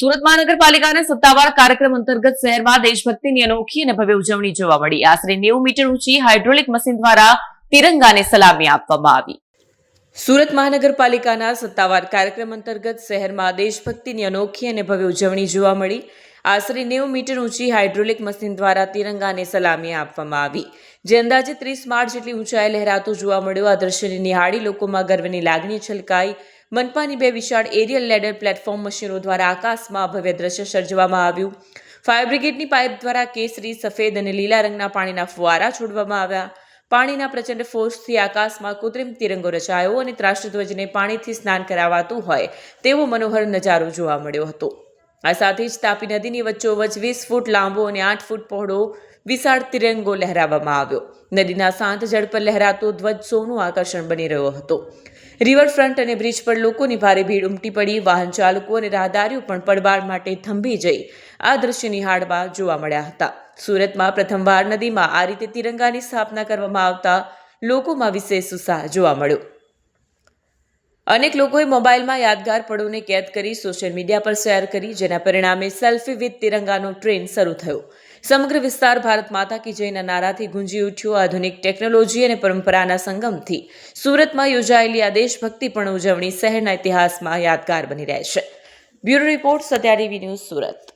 સુરત મહાનગરપાલિકાના સત્તાવાર કાર્યક્રમ અંતર્ગત શહેરમાં દેશભક્તિની અનોખી અને ભવ્ય ઉજવણી જોવા મળી। આશરે 90 મીટર ઊંચી હાઇડ્રોલિક મશીન દ્વારા તિરંગાને સલામી આપવામાં આવી। સુરત મહાનગરપાલિકાના સત્તાવાર કાર્યક્રમ અંતર્ગત શહેરમાં દેશભક્તિની અનોખી અને ભવ્ય ઉજવણી જોવા મળી। આશરે 90 મીટર ઊંચી હાઇડ્રોલિક મશીન દ્વારા તિરંગાને સલામી આપવામાં આવી, જે અંદાજે 30 માળ જેટલી ઊંચાઈ લહેરાતો જોવા મળ્યો। આ દ્રશ્યને નિહાળી લોકોમાં ગર્વની લાગણી છલકાઈ। મનપાની 2 વિશાળ એરિયલ લેડર પ્લેટફોર્મ મશીનો દ્વારા આકાશમાં ભવ્ય દ્રશ્ય સર્જવામાં આવ્યું। ફાયર બ્રિગેડની પાઇપ દ્વારા કેસરી, સફેદ અને લીલા રંગના પાણીના ફુવારા છોડવામાં આવ્યા। પાણીના પ્રચંડ ફોર્સથી આકાશમાં કૃત્રિમ તિરંગો રચાયો અને રાષ્ટ્રધ્વજને પાણીથી સ્નાન કરાવાતું હોય તેવો મનોહર નજારો જોવા મળ્યો હતો। આ સાથે જ તાપી નદીની વચ્ચોવચ્ચ 20 ફૂટ લાંબો અને 8 ફૂટ પહોળો વિશાળ તિરંગો લહેરાવવામાં આવ્યો। નદીના શાંત જળ પર લહેરાતો ધ્વજ સૌનું આકર્ષણ બની રહ્યો હતો। રિવરફ્રન્ટ અને બ્રિજ પર લોકોની ભારે ભીડ ઉમટી પડી। વાહન ચાલકો અને રાહદારીઓ પણ પડવાળ માટે થંભી જઈ આ દ્રશ્ય નિહાળવા જોવા મળ્યા હતા। સુરતમાં પ્રથમવાર નદીમાં આ રીતે તિરંગાની સ્થાપના કરવામાં આવતા લોકોમાં વિશેષ ઉત્સાહ જોવા મળ્યો। અનેક લોકોએ મોબાઈલમાં યાદગાર પળોને કેદ કરી સોશિયલ મીડિયા પર શેર કરી, જેના પરિણામે સેલ્ફી વિથ તિરંગાનો ટ્રેન્ડ શરૂ થયો। સમગ્ર વિસ્તાર ભારત માતા કી જયના નારાથી ગુંજી ઉઠ્યો। આધુનિક ટેકનોલોજી અને પરંપરાના સંગમથી સુરતમાં યોજાયેલી આ દેશભક્તિપૂર્ણ ઉજવણી શહેરના ઇતિહાસમાં યાદગાર બની રહેશે। Bureau report, Satya TV news, Surat.